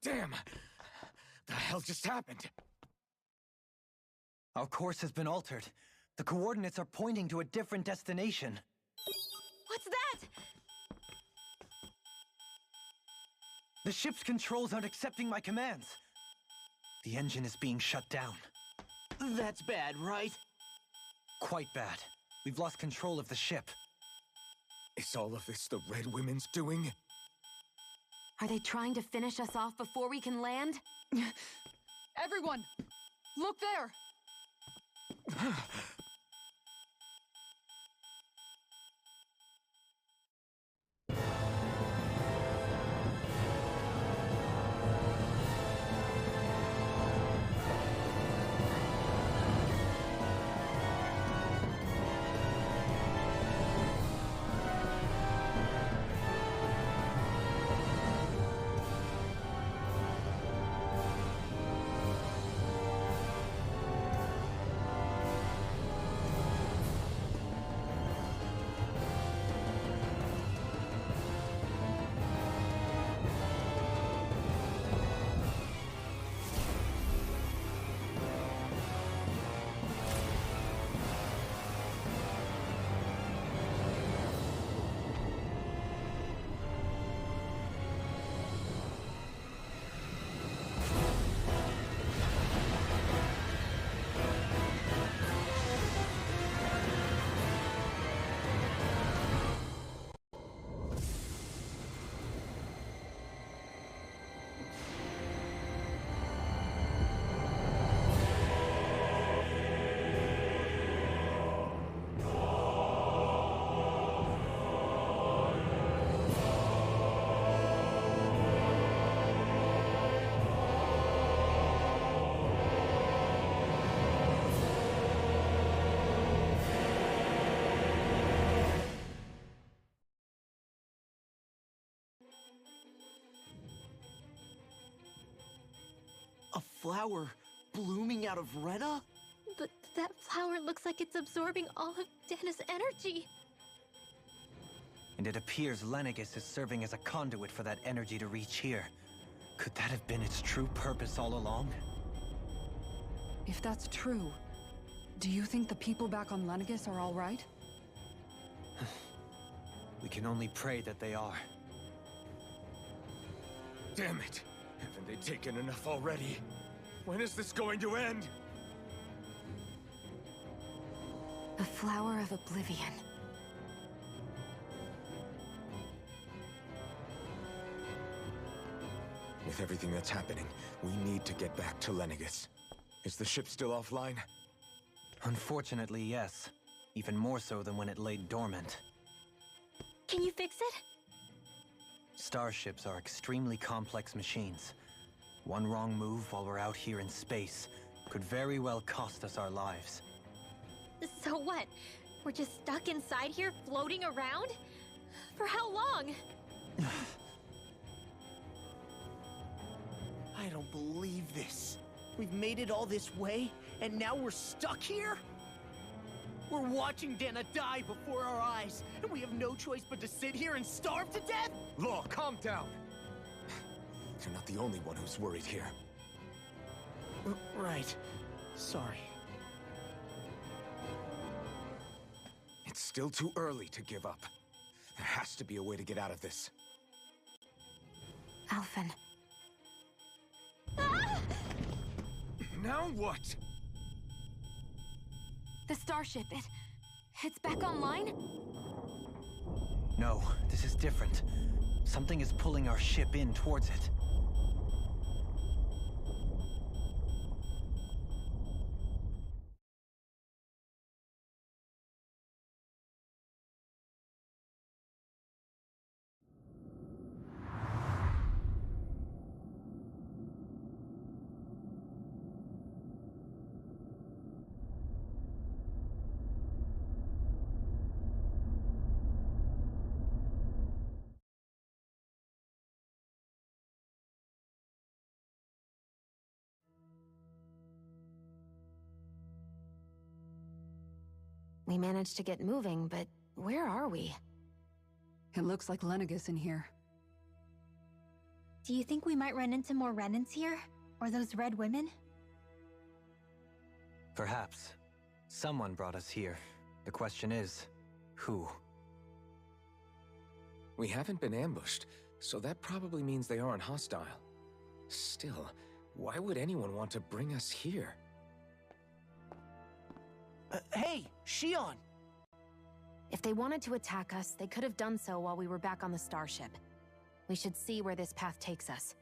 Damn! The hell just happened? Our course has been altered. The coordinates are pointing to a different destination. What's that? The ship's controls aren't accepting my commands. The engine is being shut down. That's bad, right? Quite bad. We've lost control of the ship. Is all of this the Red Women's doing? Are they trying to finish us off before we can land? Everyone! Look there! A flower blooming out of Rena? But that flower looks like it's absorbing all of Dana's energy. And it appears Lenegis is serving as a conduit for that energy to reach here. Could that have been its true purpose all along? If that's true, do you think the people back on Lenegis are all right? We can only pray that they are. Damn it! Haven't they taken enough already? When is this going to end? The flower of oblivion. With everything that's happening, we need to get back to Lenegis. Is the ship still offline? Unfortunately, yes. Even more so than when it lay dormant. Can you fix it? Starships are extremely complex machines. One wrong move while we're out here in space could very well cost us our lives. So what? We're just stuck inside here, floating around? For how long? I don't believe this. We've made it all this way, and now we're stuck here? We're watching Dana die before our eyes, and we have no choice but to sit here and starve to death? Law, calm down! You're not the only one who's worried here. Right. Sorry. It's still too early to give up. There has to be a way to get out of this. Alphen. Now what? The starship, it's back online? No, this is different. Something is pulling our ship in towards it. We managed to get moving, but where are we? It looks like Lenegis in here. Do you think we might run into more Renans here? Or those red women? Perhaps. Someone brought us here. The question is, who? We haven't been ambushed, so that probably means they aren't hostile. Still, why would anyone want to bring us here? Hey, Shion! If they wanted to attack us, they could have done so while we were back on the starship. We should see where this path takes us.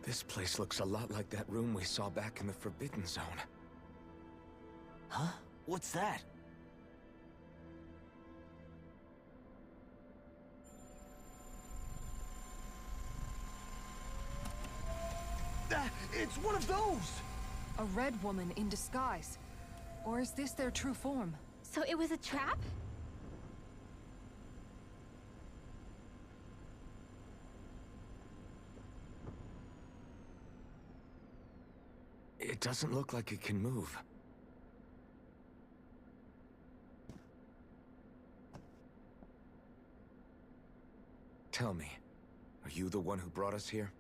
This place looks a lot like that room we saw back in the Forbidden Zone. Huh? What's that? It's one of those! A red woman in disguise. Or is this their true form? So it was a trap? It doesn't look like it can move. Tell me, are you the one who brought us here?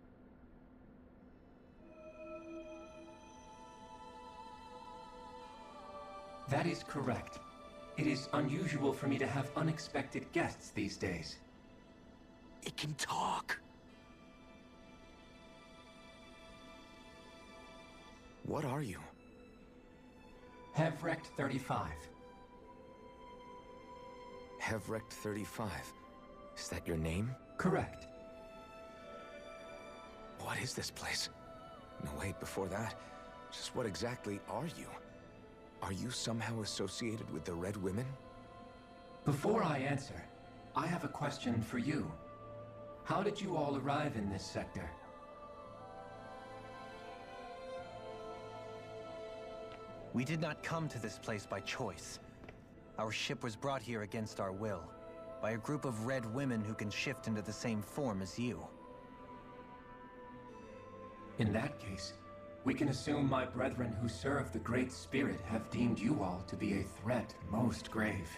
That is correct. It is unusual for me to have unexpected guests these days. It can talk! What are you? HEVREKT-35. HEVREKT-35. Is that your name? Correct. What is this place? No, wait, before that, just what exactly are you? Are you somehow associated with the Red Women? Before I answer, I have a question for you. How did you all arrive in this sector? We did not come to this place by choice. Our ship was brought here against our will, by a group of red women who can shift into the same form as you. In that case, we can assume my brethren who serve the Great Spirit have deemed you all to be a threat most grave.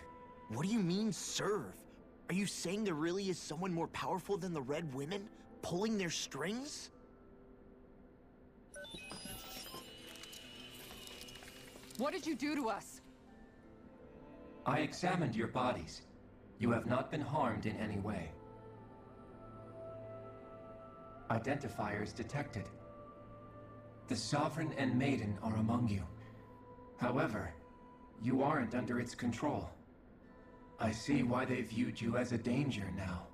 What do you mean, serve? Are you saying there really is someone more powerful than the Red Women, pulling their strings? What did you do to us? I examined your bodies. You have not been harmed in any way. Identifiers detected. The Sovereign and Maiden are among you. However, you aren't under its control. I see why they viewed you as a danger now.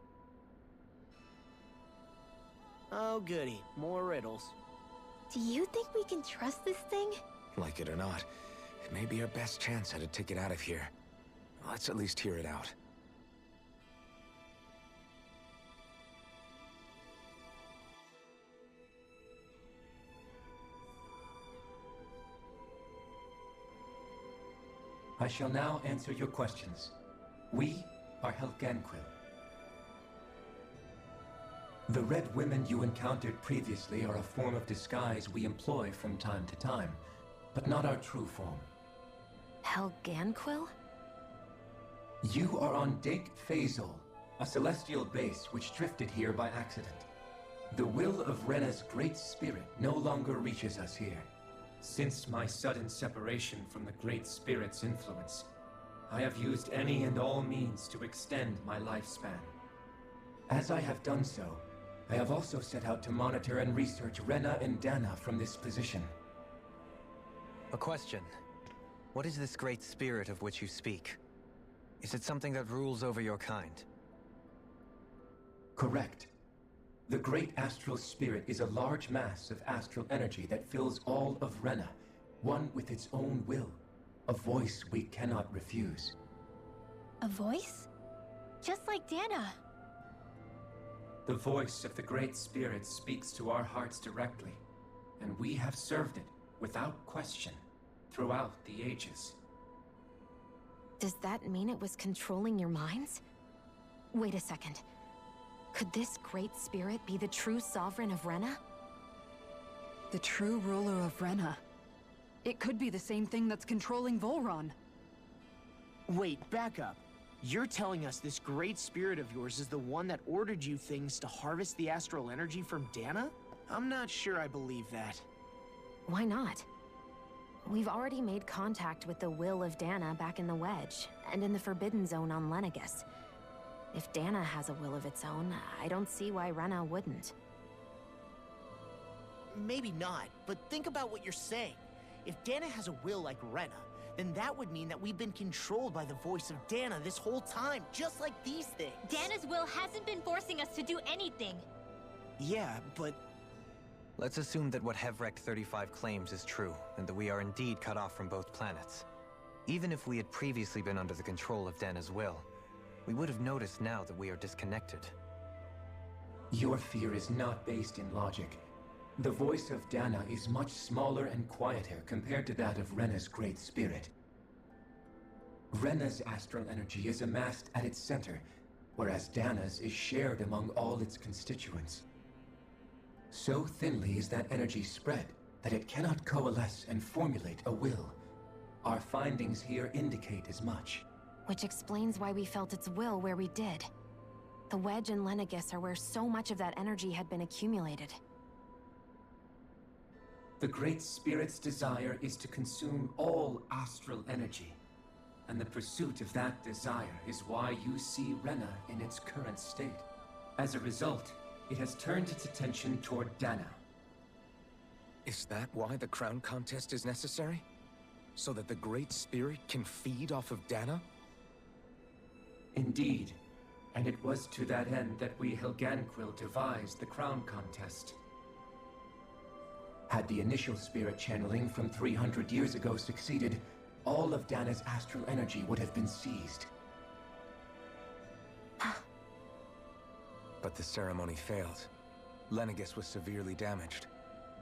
Oh goody, more riddles. Do you think we can trust this thing? Like it or not, it may be our best chance at a ticket out of here. Let's at least hear it out. I shall now answer your questions. We are Helganquil. The Red Women you encountered previously are a form of disguise we employ from time to time, but not our true form. Helganquil? You are on Dake Phasol, a celestial base which drifted here by accident. The will of Rena's Great Spirit no longer reaches us here. Since my sudden separation from the Great Spirit's influence, I have used any and all means to extend my lifespan. As I have done so, I have also set out to monitor and research Rena and Dana from this position. A question. What is this great spirit of which you speak? Is it something that rules over your kind? Correct. The Great Astral Spirit is a large mass of astral energy that fills all of Rena, one with its own will, a voice we cannot refuse. A voice? Just like Dana. The voice of the Great Spirit speaks to our hearts directly, and we have served it without question. throughout the ages. Does that mean it was controlling your minds? Wait a second. Could this great spirit be the true sovereign of Rena? The true ruler of Rena. It could be the same thing that's controlling Volron. Wait, back up. You're telling us this great spirit of yours is the one that ordered you things to harvest the astral energy from Dana? I'm not sure I believe that. Why not? We've already made contact with the will of Dana back in the Wedge, and in the Forbidden Zone on Lenegus. If Dana has a will of its own, I don't see why Rena wouldn't. Maybe not, but think about what you're saying. If Dana has a will like Rena, then that would mean that we've been controlled by the voice of Dana this whole time, just like these things. Dana's will hasn't been forcing us to do anything. Yeah, but... Let's assume that what HEVREKT-35 claims is true, and that we are indeed cut off from both planets. Even if we had previously been under the control of Dana's will, we would have noticed now that we are disconnected. Your fear is not based in logic. The voice of Dana is much smaller and quieter compared to that of Rena's great spirit. Rena's astral energy is amassed at its center, whereas Dana's is shared among all its constituents. So thinly is that energy spread that it cannot coalesce and formulate a will. Our findings here indicate as much. Which explains why we felt its will where we did. The Wedge and Lenegus are where so much of that energy had been accumulated. The Great Spirit's desire is to consume all astral energy, and the pursuit of that desire is why you see Rena in its current state. As a result, it has turned its attention toward Dana. Is that why the crown contest is necessary? So that the Great Spirit can feed off of Dana? Indeed, and it was to that end that we Helganquil devised the crown contest. Had the initial spirit channeling from 300 years ago succeeded, all of Dana's astral energy would have been seized. But the ceremony failed. Lenegus was severely damaged,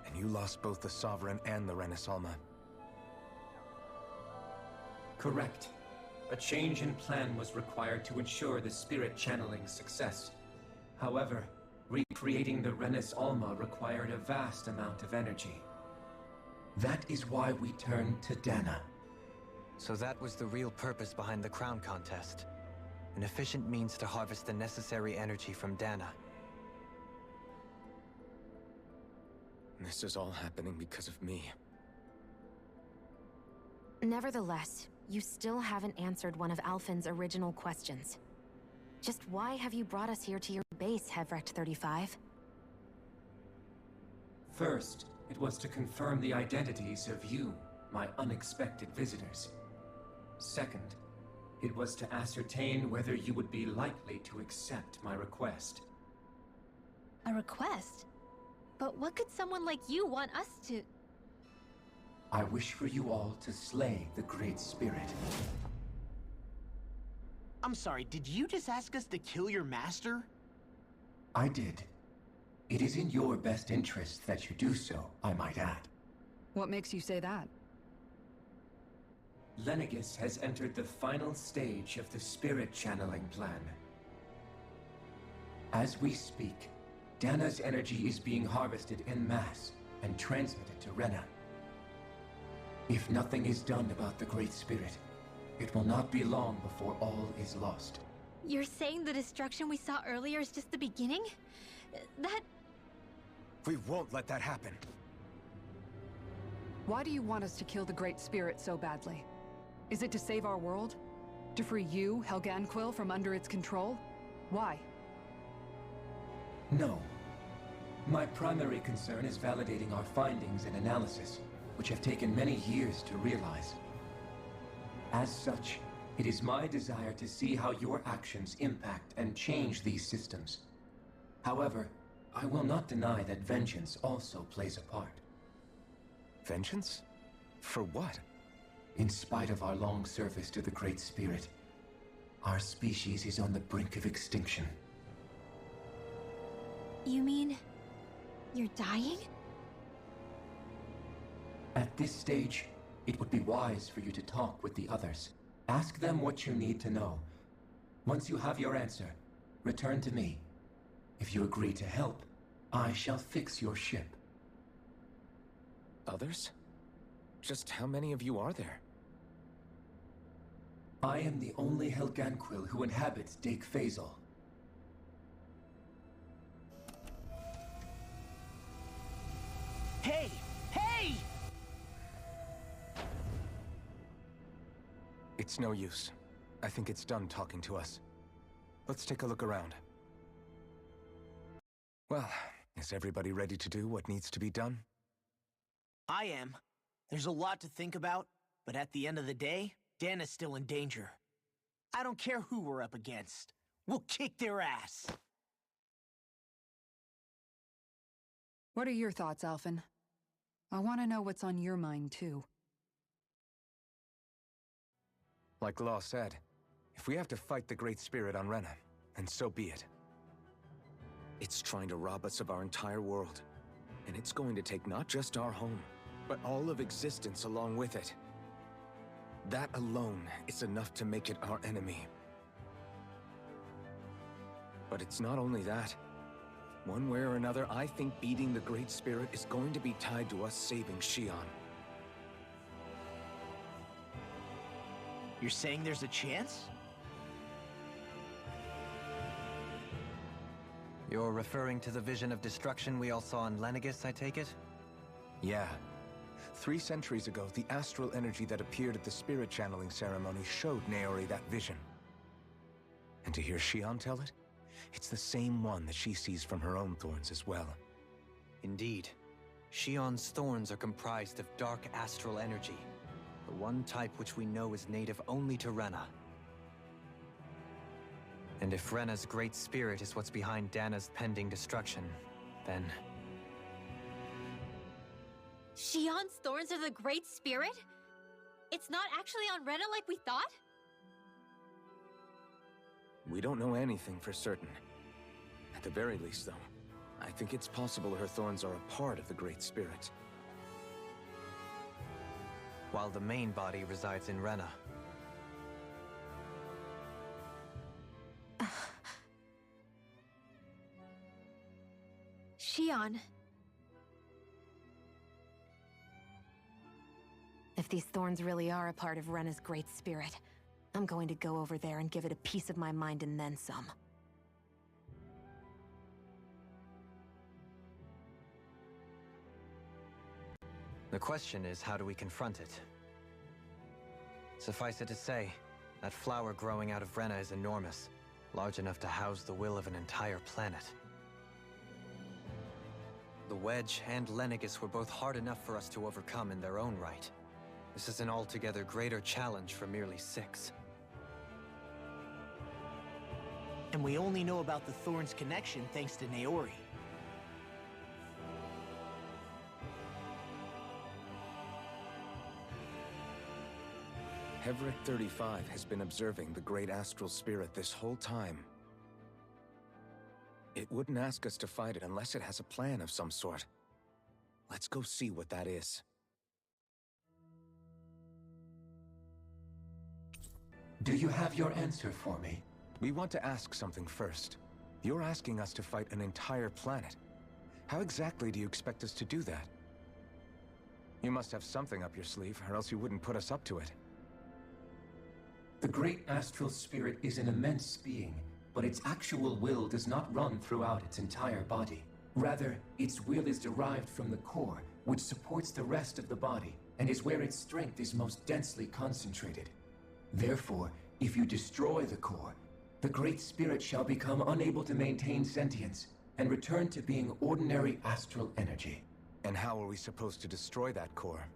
and you lost both the Sovereign and the Renasalma. Correct. A change in plan was required to ensure the spirit channeling's success. However, recreating the Renis Alma required a vast amount of energy. That is why we turned to Dana. So that was the real purpose behind the crown contest. An efficient means to harvest the necessary energy from Dana. This is all happening because of me. Nevertheless, you still haven't answered one of Alphen's original questions. Just why have you brought us here to your base, HEVREKT-35? First, it was to confirm the identities of you, my unexpected visitors. Second, it was to ascertain whether you would be likely to accept my request. A request? But what could someone like you want us to... I wish for you all to slay the Great Spirit. I'm sorry, did you just ask us to kill your master? I did. It is in your best interest that you do so, I might add. What makes you say that? Lenegus has entered the final stage of the spirit channeling plan. As we speak, Dana's energy is being harvested en masse and transmitted to Rena. If nothing is done about the Great Spirit, it will not be long before all is lost. You're saying the destruction we saw earlier is just the beginning? That... We won't let that happen. Why do you want us to kill the Great Spirit so badly? Is it to save our world? To free you, Helganquil, from under its control? Why? No. My primary concern is validating our findings and analysis, which have taken many years to realize. As such, it is my desire to see how your actions impact and change these systems. However, I will not deny that vengeance also plays a part. Vengeance? For what? In spite of our long service to the Great Spirit, our species is on the brink of extinction. You mean... you're dying? At this stage, it would be wise for you to talk with the others. Ask them what you need to know. Once you have your answer, return to me. If you agree to help, I shall fix your ship. Others? Just how many of you are there? I am the only Helganquil who inhabits Dake Faisal. Hey! Hey! It's no use. I think it's done talking to us. Let's take a look around. Well, is everybody ready to do what needs to be done? I am. There's a lot to think about, but at the end of the day, Dana's still in danger. I don't care who we're up against. We'll kick their ass. What are your thoughts, Alphen? I want to know what's on your mind, too. Like Law said, if we have to fight the Great Spirit on Rena, then so be it. It's trying to rob us of our entire world. And it's going to take not just our home, but all of existence along with it. That alone is enough to make it our enemy. But it's not only that. One way or another, I think beating the Great Spirit is going to be tied to us saving Xion. You're saying there's a chance? You're referring to the vision of destruction we all saw in Lenegis, I take it? Yeah. 3 centuries ago, the astral energy that appeared at the spirit channeling ceremony showed Naori that vision. And to hear Xion tell it, it's the same one that she sees from her own thorns as well. Indeed. Xion's thorns are comprised of dark astral energy, the one type which we know is native only to Rena. And if Rena's great spirit is what's behind Dana's pending destruction, then... Xion's thorns are the Great Spirit? It's not actually on Rena like we thought? We don't know anything for certain. At the very least, though, I think it's possible her thorns are a part of the Great Spirit. While the main body resides in Rena. Xion. If these thorns really are a part of Rena's Great Spirit, I'm going to go over there and give it a piece of my mind and then some. The question is, how do we confront it? Suffice it to say, that flower growing out of Rena is enormous, large enough to house the will of an entire planet. The Wedge and Lenegis were both hard enough for us to overcome in their own right. This is an altogether greater challenge for merely 6. And we only know about the Thorns connection thanks to Naori. HEVREKT-35 has been observing the Great Astral Spirit this whole time. It wouldn't ask us to fight it unless it has a plan of some sort. Let's go see what that is. Do you have your answer for me? We want to ask something first. You're asking us to fight an entire planet. How exactly do you expect us to do that? You must have something up your sleeve, or else you wouldn't put us up to it. The Great Astral Spirit is an immense being, but its actual will does not run throughout its entire body. Rather, its will is derived from the core, which supports the rest of the body, and is where its strength is most densely concentrated. Therefore, if you destroy the core, the Great Spirit shall become unable to maintain sentience, and return to being ordinary astral energy. And how are we supposed to destroy that core?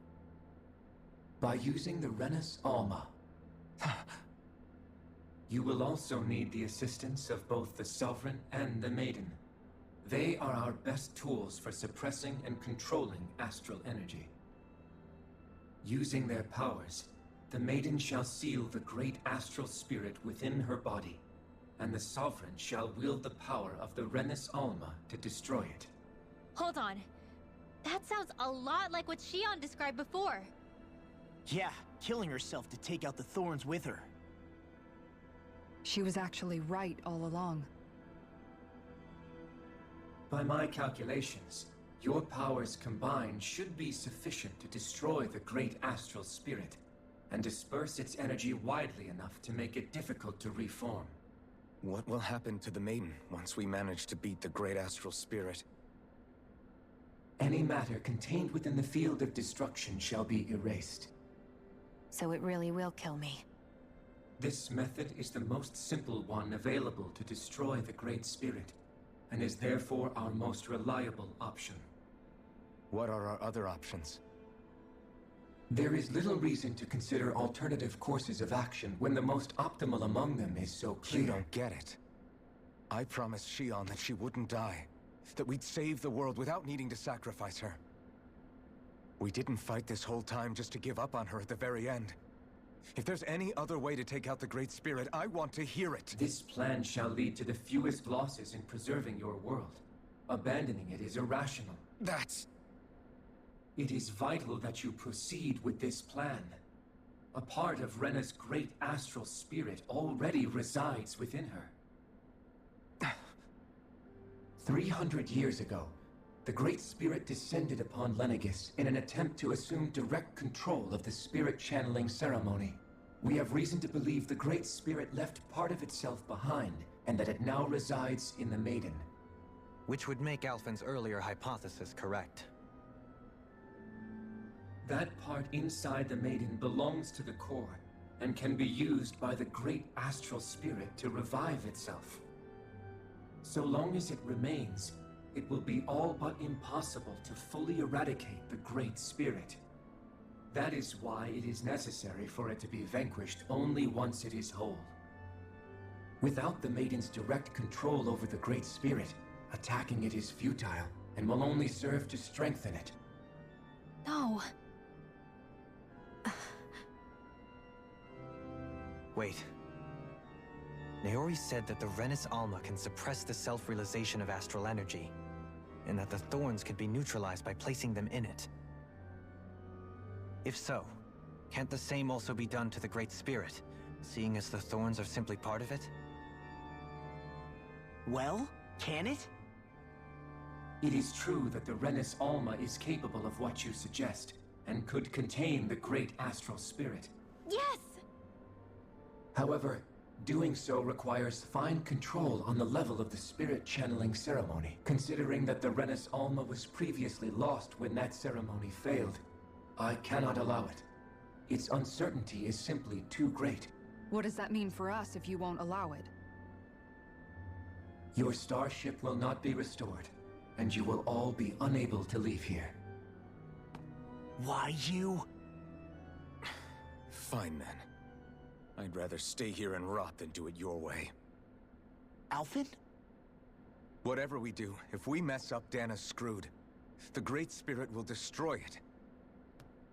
By using the Renis Alma. You will also need the assistance of both the Sovereign and the Maiden. They are our best tools for suppressing and controlling astral energy. Using their powers, the Maiden shall seal the great astral spirit within her body, and the Sovereign shall wield the power of the Renis Alma to destroy it. Hold on. That sounds a lot like what Xion described before. Yeah, killing herself to take out the thorns with her. She was actually right all along. By my calculations, your powers combined should be sufficient to destroy the great astral spirit and disperse its energy widely enough to make it difficult to reform. What will happen to the maiden once we manage to beat the great astral spirit? Any matter contained within the field of destruction shall be erased. So it really will kill me. This method is the most simple one available to destroy the great spirit, and is therefore our most reliable option. What are our other options? There is little reason to consider alternative courses of action when the most optimal among them is so clear. You don't get it. I promised Shion that she wouldn't die, that we'd save the world without needing to sacrifice her. We didn't fight this whole time just to give up on her at the very end. If there's any other way to take out the Great Spirit, I want to hear it. This plan shall lead to the fewest losses in preserving your world. Abandoning it is irrational. That's... It is vital that you proceed with this plan. A part of Rena's great astral spirit already resides within her. 300 years ago, the Great Spirit descended upon Lenegis in an attempt to assume direct control of the spirit channeling ceremony. We have reason to believe the Great Spirit left part of itself behind, and that it now resides in the Maiden. Which would make Alphen's earlier hypothesis correct. That part inside the Maiden belongs to the core, and can be used by the great astral spirit to revive itself. So long as it remains, it will be all but impossible to fully eradicate the Great Spirit. That is why it is necessary for it to be vanquished only once it is whole. Without the Maiden's direct control over the Great Spirit, attacking it is futile, and will only serve to strengthen it. No. Wait. Naori said that the Renis Alma can suppress the self-realization of astral energy, and that the thorns could be neutralized by placing them in it. If so, can't the same also be done to the Great Spirit, seeing as the thorns are simply part of it? Well, can it? It is true that the Renis Alma is capable of what you suggest, and could contain the great astral spirit. Yes! However, doing so requires fine control on the level of the spirit channeling ceremony, considering that the Renis Alma was previously lost when that ceremony failed. I cannot allow it. Its uncertainty is simply too great. What does that mean for us if you won't allow it? Your starship will not be restored, and you will all be unable to leave here. Why you? Fine then. I'd rather stay here and rot than do it your way. Alphen? Whatever we do, if we mess up, Dana's screwed. The Great Spirit will destroy it.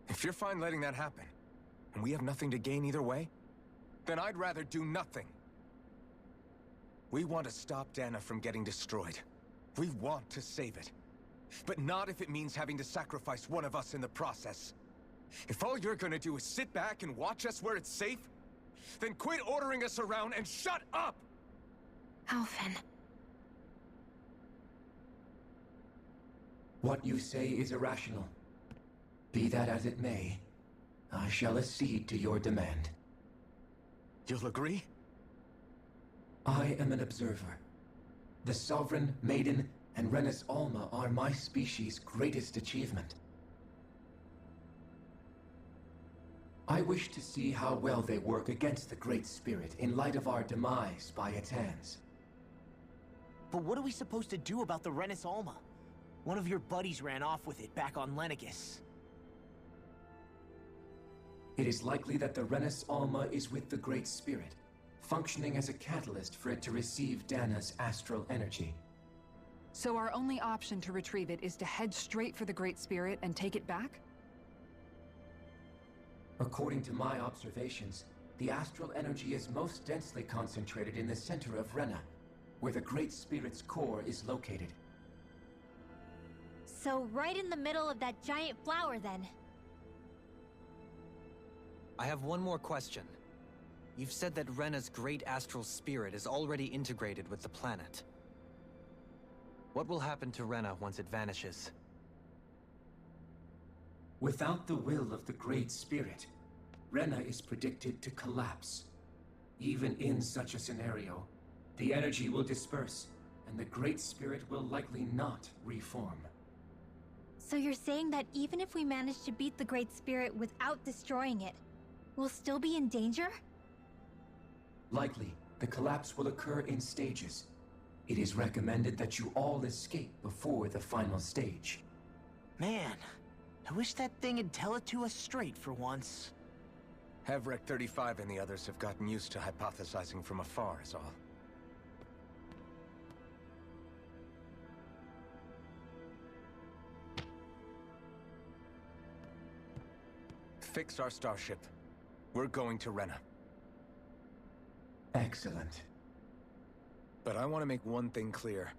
If you're fine letting that happen, and we have nothing to gain either way, then I'd rather do nothing. We want to stop Dana from getting destroyed. We want to save it. But not if it means having to sacrifice one of us in the process. If all you're gonna do is sit back and watch us where it's safe, then quit ordering us around and shut up! Alphen. What you say is irrational. Be that as it may, I shall accede to your demand. You'll agree? I am an observer. The Sovereign, Maiden, and Renis Alma are my species' greatest achievement. I wish to see how well they work against the Great Spirit in light of our demise by its hands. But what are we supposed to do about the Renis Alma? One of your buddies ran off with it back on Lenegis. It is likely that the Renis Alma is with the Great Spirit, functioning as a catalyst for it to receive Dana's astral energy. So our only option to retrieve it is to head straight for the Great Spirit and take it back? According to my observations, the astral energy is most densely concentrated in the center of Rena, where the Great Spirit's core is located. So right in the middle of that giant flower, then. I have one more question. You've said that Rena's great astral spirit is already integrated with the planet. What will happen to Rena once it vanishes? Without the will of the Great Spirit, Rena is predicted to collapse. Even in such a scenario, the energy will disperse, and the Great Spirit will likely not reform. So you're saying that even if we manage to beat the Great Spirit without destroying it, we'll still be in danger? Likely, the collapse will occur in stages. It is recommended that you all escape before the final stage. Man, I wish that thing would tell it to us straight for once. HEVREKT-35 and the others have gotten used to hypothesizing from afar, is all. Fix our starship. We're going to Rena. Excellent. But I want to make one thing clear.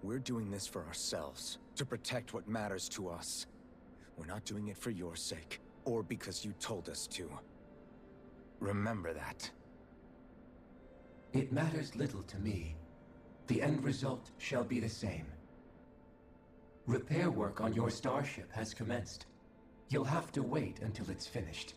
We're doing this for ourselves, to protect what matters to us. We're not doing it for your sake, or because you told us to. Remember that. It matters little to me. The end result shall be the same. Repair work on your starship has commenced. You'll have to wait until it's finished.